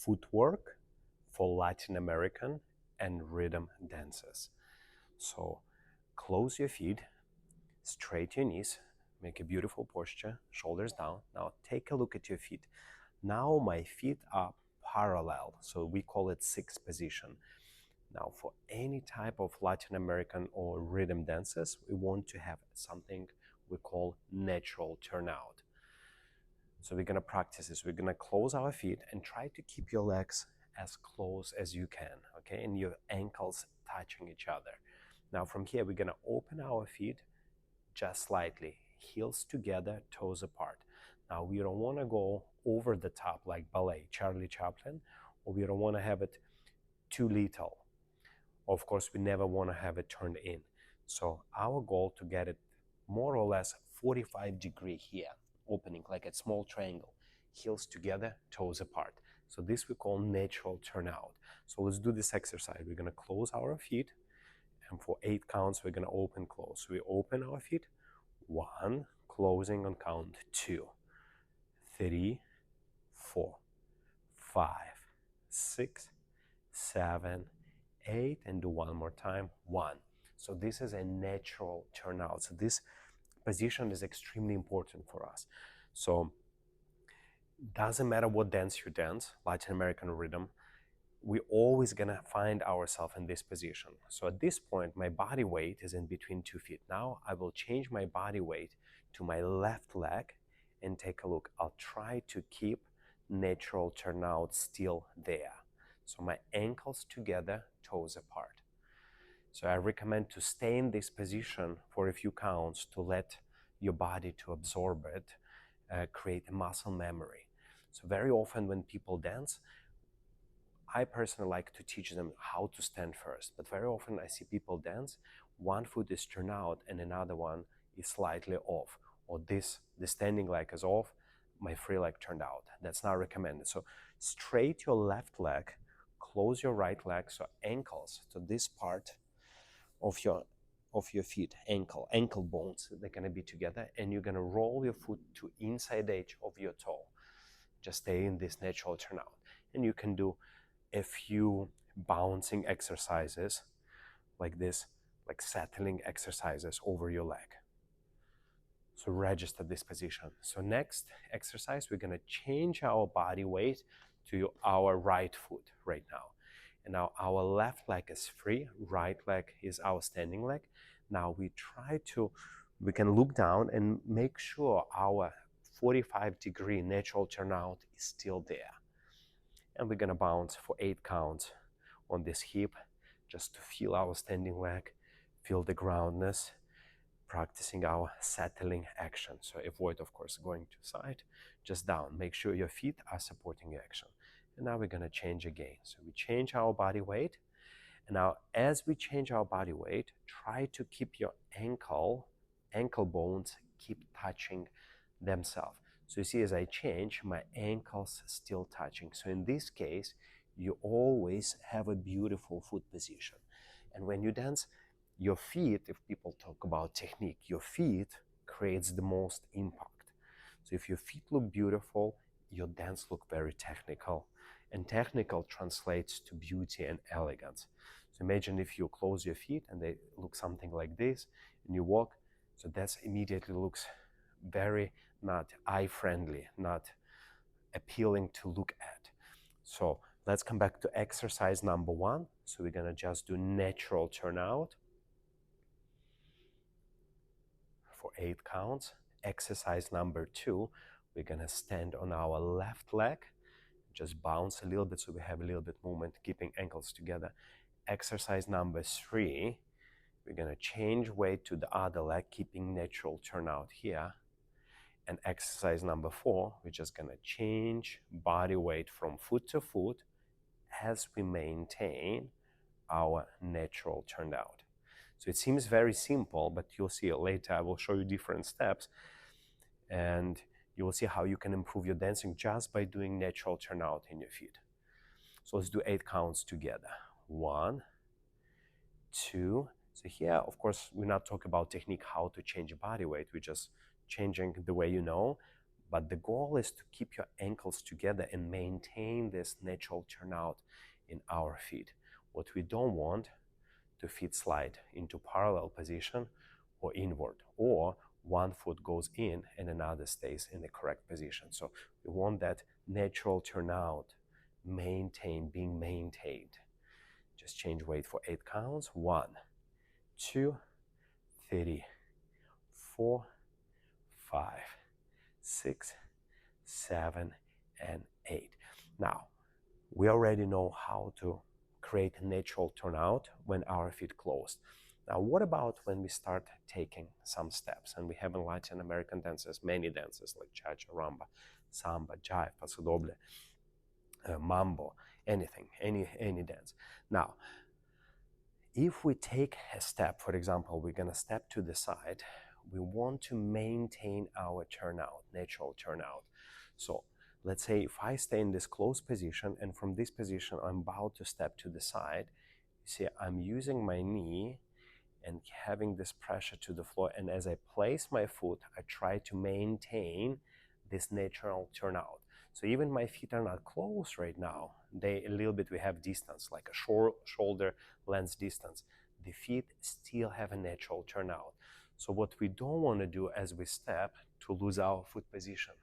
footwork for Latin American and rhythm dances. So close your feet, straight your knees, make a beautiful posture, shoulders down. Now take a look at your feet. Now my feet are parallel, so we call it sixth position. Now for any type of Latin American or rhythm dances, we want to have something we call natural turnout. So we're gonna practice this. We're gonna close our feet and try to keep your legs as close as you can, okay? And your ankles touching each other. Now from here, we're gonna open our feet just slightly, heels together, toes apart. Now we don't wanna go over the top like ballet, Charlie Chaplin, or we don't wanna have it too little. Of course, we never wanna have it turned in. So our goal to get it more or less 45-degree here, opening like a small triangle, heels together, toes apart. So this we call natural turnout. So let's do this exercise. We're gonna close our feet, and for 8 counts, we're gonna open, close. So we open our feet, 1, closing on count 2, 3, 4, 5, 6, 7, 8, and do one more time, 1. So this is a natural turnout. So this position is extremely important for us. So doesn't matter what dance you dance, Latin American rhythm, we're always gonna find ourselves in this position. So at this point, my body weight is in between 2 feet. Now I will change my body weight to my left leg and take a look. I'll try to keep natural turnout still there. So my ankles together, toes apart. So I recommend to stay in this position for a few counts to let your body to absorb it, create a muscle memory. So very often when people dance, I personally like to teach them how to stand first, but very often I see people dance, one foot is turned out and another one is slightly off, or the standing leg is off, my free leg turned out. That's not recommended. So straight your left leg, close your right leg, so ankles, so this part of your feet, ankle bones, they're gonna be together, and you're gonna roll your foot to inside edge of your toe. Just stay in this natural turnout. And you can do a few bouncing exercises like this, like settling exercises over your leg. So register this position. So next exercise, we're gonna change our body weight to our right foot right now. And now our left leg is free, right leg is our standing leg. Now we can look down and make sure our 45-degree natural turnout is still there. And we're gonna bounce for 8 counts on this hip, just to feel our standing leg, feel the groundness, practicing our settling action. So avoid, of course, going to side, just down. Make sure your feet are supporting your action. And now we're gonna change again. So we change our body weight. And now as we change our body weight, try to keep your ankle bones keep touching themselves. So you see, as I change, my ankles still touching. So in this case, you always have a beautiful foot position. And when you dance, your feet, if people talk about technique, your feet creates the most impact. So if your feet look beautiful, your dance look very technical. And technical translates to beauty and elegance. So imagine if you close your feet and they look something like this, and you walk, so that immediately looks very not eye-friendly, not appealing to look at. So let's come back to exercise number 1. So we're gonna just do natural turnout for 8 counts. Exercise number 2, we're gonna stand on our left leg, just bounce a little bit so we have a little bit movement, keeping ankles together. Exercise number 3, we're gonna change weight to the other leg, keeping natural turnout here. And exercise number 4, we're just gonna change body weight from foot to foot as we maintain our natural turnout. So it seems very simple, but you'll see later. I will show you different steps, and you will see how you can improve your dancing just by doing natural turnout in your feet. So let's do 8 counts together. 1, 2. So here, of course, we're not talking about technique, how to change body weight. We're just changing the way you know. But the goal is to keep your ankles together and maintain this natural turnout in our feet. What we don't want to feet slide into parallel position or inward, or one foot goes in and another stays in the correct position. So we want that natural turnout being maintained. Just change weight for 8 counts. 1, 2, 3, 4, 5, 6, 7, and 8. Now, we already know how to create a natural turnout when our feet closed. Now, what about when we start taking some steps? And we have in Latin American dances many dances like cha-cha, rumba, samba, jive, paso doble, mambo, anything, any dance. Now, if we take a step, for example, we're going to step to the side, we want to maintain our turnout, natural turnout. So let's say if I stay in this closed position and from this position I'm about to step to the side, you see I'm using my knee and having this pressure to the floor, and as I place my foot, I try to maintain this natural turnout. So even my feet are not close right now, they a little bit, we have distance, like a shoulder length distance. The feet still have a natural turnout. So what we don't want to do as we step to lose our foot position.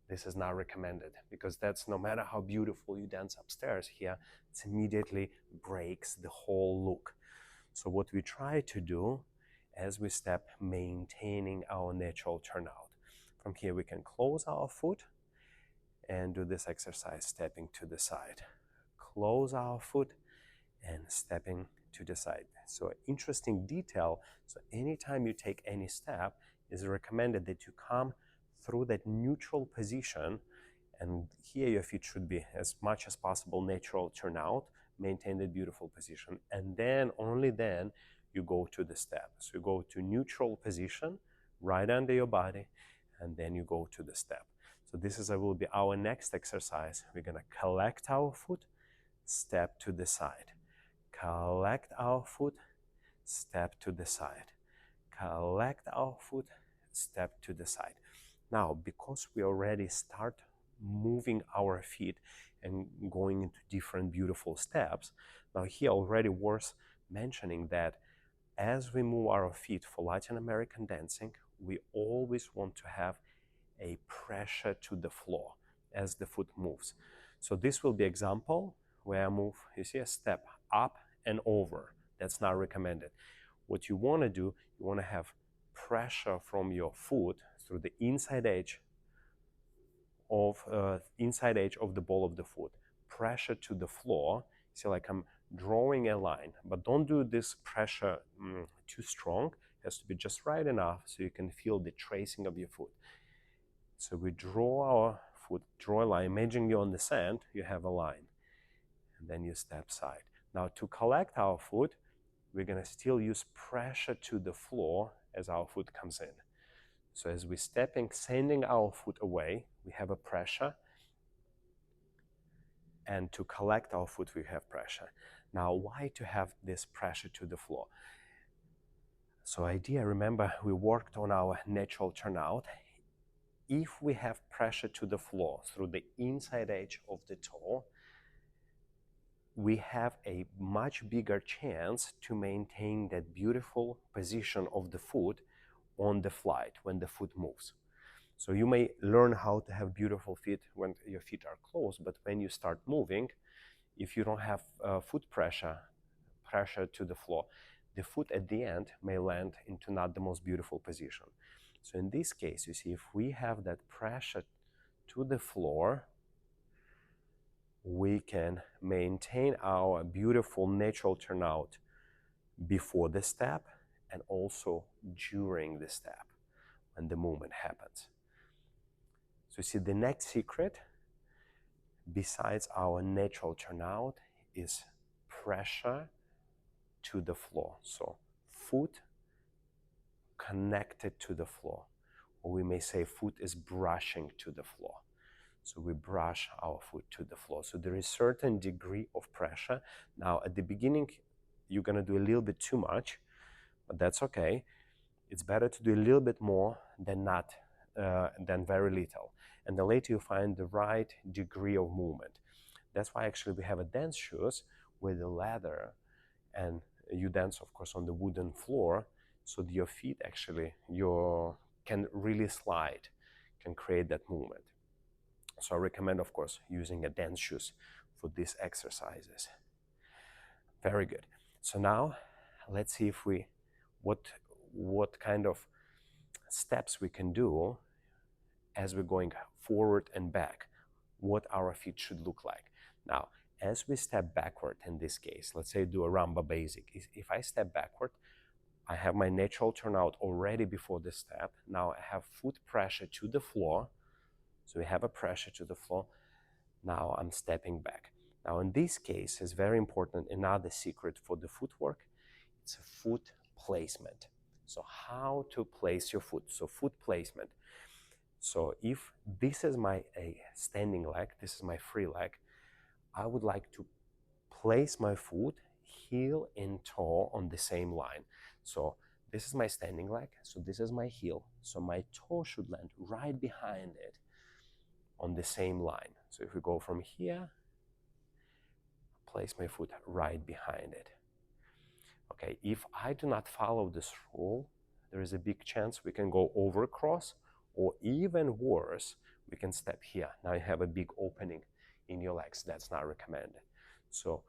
This is not recommended, because that's, no matter how beautiful you dance upstairs here, it immediately breaks the whole look. So what we try to do as we step, maintaining our natural turnout. From here we can close our foot and do this exercise, stepping to the side. Close our foot and stepping to the side. So interesting detail, so anytime you take any step, it's recommended that you come through that neutral position, and here your feet should be as much as possible natural turnout, maintain that beautiful position, and then, only then, you go to the step. So you go to neutral position, right under your body, and then you go to the step. So this will be our next exercise. We're gonna collect our foot, step to the side. Collect our foot, step to the side. Collect our foot, step to the side. Now, because we already start moving our feet and going into different beautiful steps, now here already worth mentioning that as we move our feet for Latin American dancing, we always want to have a pressure to the floor as the foot moves. So this will be example where I move, you see, a step up and over. That's not recommended. What you want to do, you want to have pressure from your foot through the inside edge of the ball of the foot, pressure to the floor. See, like I'm drawing a line, but don't do this pressure too strong. It has to be just right enough so you can feel the tracing of your foot. So we draw our foot, draw a line. Imagine you're on the sand, you have a line, and then you step side. Now to collect our foot, we're gonna still use pressure to the floor as our foot comes in. So as we're stepping, sending our foot away, we have a pressure, and to collect our foot, we have pressure. Now, why to have this pressure to the floor? So idea, remember, we worked on our natural turnout. If we have pressure to the floor through the inside edge of the toe, we have a much bigger chance to maintain that beautiful position of the foot on the flight when the foot moves. So you may learn how to have beautiful feet when your feet are closed, but when you start moving, if you don't have foot pressure to the floor, the foot at the end may land into not the most beautiful position. So in this case, you see, if we have that pressure to the floor, we can maintain our beautiful natural turnout before the step and also during the step when the movement happens. So you see, the next secret, besides our natural turnout, is pressure to the floor. So foot connected to the floor, or we may say foot is brushing to the floor. So we brush our foot to the floor. So there is certain degree of pressure. Now at the beginning, you're gonna do a little bit too much, but that's okay. It's better to do a little bit more than not, than very little. and then later you find the right degree of movement. That's why actually we have a dance shoes with the leather, and you dance, of course, on the wooden floor, so that your feet actually can really slide, can create that movement. So I recommend, of course, using a dance shoes for these exercises. Very good. So now let's see if what kind of steps we can do as we're going forward and back, what our feet should look like. Now, as we step backward in this case, let's say do a rumba basic. If I step backward, I have my natural turnout already before the step. Now I have foot pressure to the floor. So we have a pressure to the floor. Now I'm stepping back. Now in this case, it's very important, another secret for the footwork, it's a foot placement. So how to place your foot. So foot placement. So if this is my standing leg, this is my free leg, I would like to place my foot heel and toe on the same line. So this is my standing leg, so this is my heel. So my toe should land right behind it on the same line. So if we go from here, place my foot right behind it. Okay, if I do not follow this rule, there is a big chance we can go over cross, or even worse, we can step here. Now you have a big opening in your legs. That's not recommended. So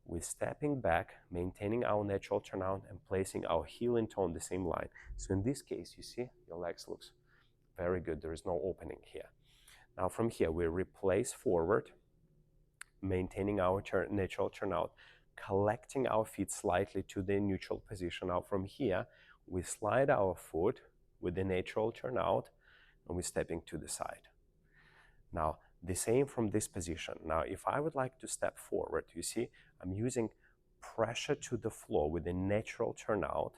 we're stepping back, maintaining our natural turnout, and placing our heel and toe on the same line. So in this case, you see, your legs looks very good. There is no opening here. Now from here, we replace forward, maintaining our natural turnout, collecting our feet slightly to the neutral position. Now from here, we slide our foot with the natural turnout, and we're stepping to the side. Now, the same from this position. Now, if I would like to step forward, you see, I'm using pressure to the floor with a natural turnout.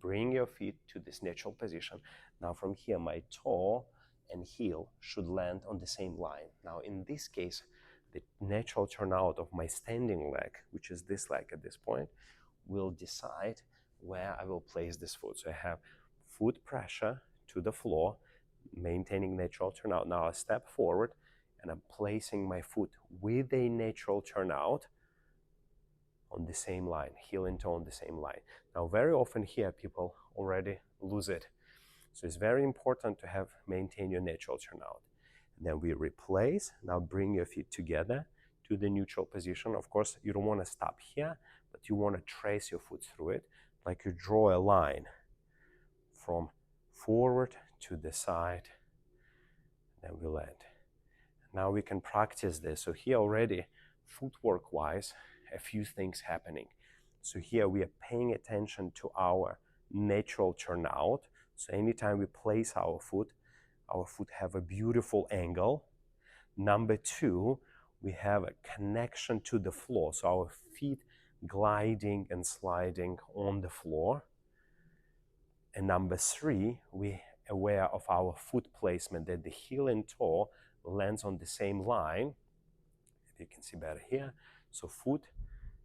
Bring your feet to this natural position. Now, from here, my toe and heel should land on the same line. Now, in this case, the natural turnout of my standing leg, which is this leg at this point, will decide where I will place this foot. So I have foot pressure to the floor, maintaining natural turnout. Now I step forward and I'm placing my foot with a natural turnout on the same line, heel and toe on the same line. Now very often here people already lose it. So it's very important to maintain your natural turnout. And then we replace. Now bring your feet together to the neutral position. Of course, you don't want to stop here, but you want to trace your foot through it, like you draw a line from forward to the side, then we land. Now we can practice this. So here already, footwork wise, a few things happening. So here we are paying attention to our natural turnout. So anytime we place our foot have a beautiful angle. Number two, we have a connection to the floor. So our feet gliding and sliding on the floor. And number three, we aware of our foot placement, that the heel and toe lands on the same line. If you can see better here. So foot,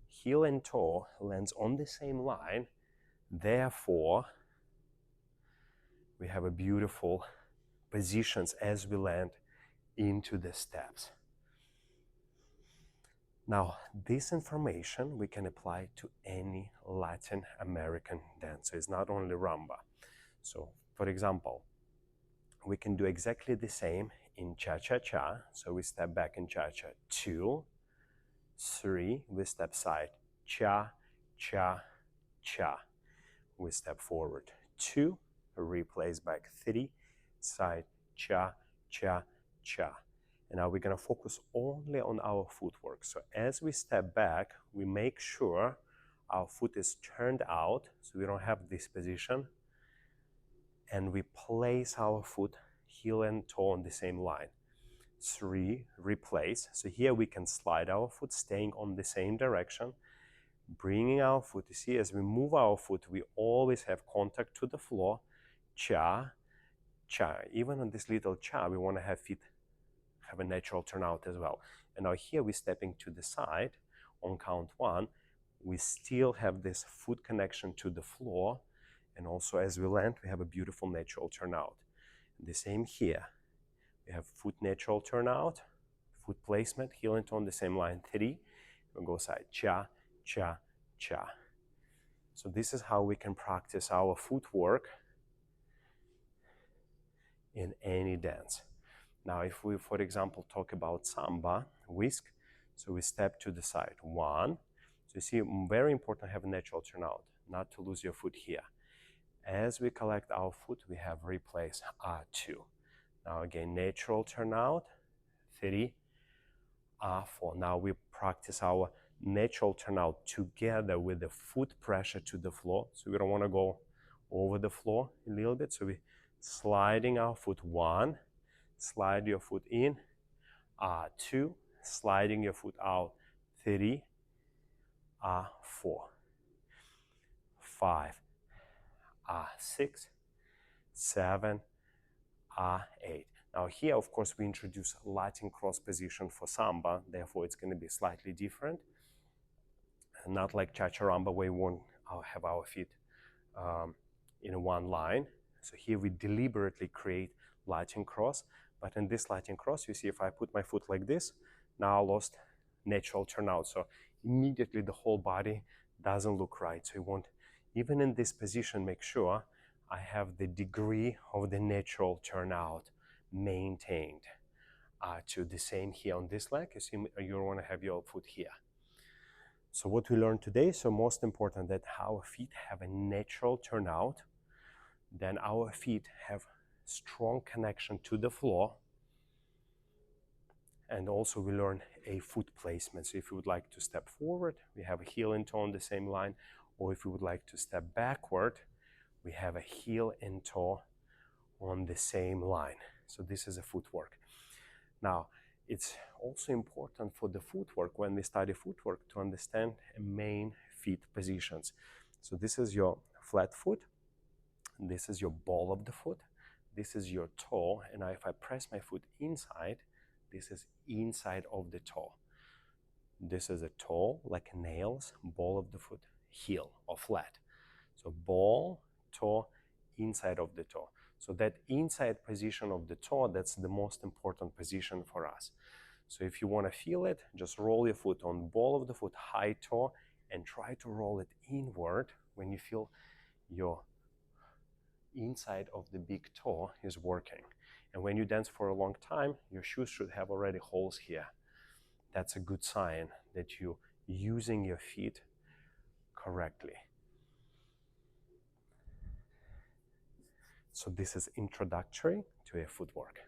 heel and toe lands on the same line. Therefore, we have a beautiful positions as we land into the steps. Now, this information we can apply to any Latin American dance. So it's not only rumba. So, for example, we can do exactly the same in cha-cha-cha. So we step back in cha-cha. 2, 3, we step side. Cha, cha, cha. We step forward. 2, replace back. 3, side, cha, cha, cha. And now we're going to focus only on our footwork. So as we step back, we make sure our foot is turned out, so we don't have this position. And we place our foot, heel and toe on the same line. 3, replace. So here we can slide our foot, staying on the same direction. Bringing our foot, you see, as we move our foot, we always have contact to the floor. Cha, cha. Even on this little cha, we want to have feet have a natural turnout as well. And now here we're stepping to the side. On count 1, we still have this foot connection to the floor. And also as we land, we have a beautiful natural turnout. The same here. We have foot natural turnout, foot placement, heel and toe on the same line. 3. We'll go side. Cha, cha, cha. So this is how we can practice our footwork in any dance. Now, if we, for example, talk about samba, whisk, so we step to the side. 1. So you see, very important to have a natural turnout, not to lose your foot here. As we collect our foot, we have replace 2. Now again, natural turnout, 3, 4. Now we practice our natural turnout together with the foot pressure to the floor. So we don't want to go over the floor a little bit. So we sliding our foot. 1, slide your foot in. 2, sliding your foot out. 3, 4, 5, 6, 7, 8. Now here, of course, we introduce Latin cross position for samba. Therefore, it's going to be slightly different. Not like cha-cha-ramba where we won't have our feet in one line. So here we deliberately create Latin cross. But in this Latin cross, you see if I put my foot like this, now I lost natural turnout. So immediately the whole body doesn't look right. So you want, even in this position, make sure I have the degree of the natural turnout maintained. To the same here on this leg, you see you want to have your foot here. So what we learned today, so most important that our feet have a natural turnout, then our feet have strong connection to the floor, and also we learn a foot placement. So if you would like to step forward, we have a heel and toe on the same line, or if you would like to step backward, we have a heel and toe on the same line. So this is a footwork. Now, it's also important for the footwork, when we study footwork, to understand main feet positions. So this is your flat foot, this is your ball of the foot, this is your toe, and if I press my foot inside, this is inside of the toe. This is a toe, like nails, ball of the foot, heel or flat. So ball, toe, inside of the toe. So that inside position of the toe, that's the most important position for us. So if you want to feel it, just roll your foot on ball of the foot, high toe, and try to roll it inward when you feel your inside of the big toe is working. And when you dance for a long time, your shoes should have already holes here. That's a good sign that you're using your feet correctly. So this is introductory to a footwork.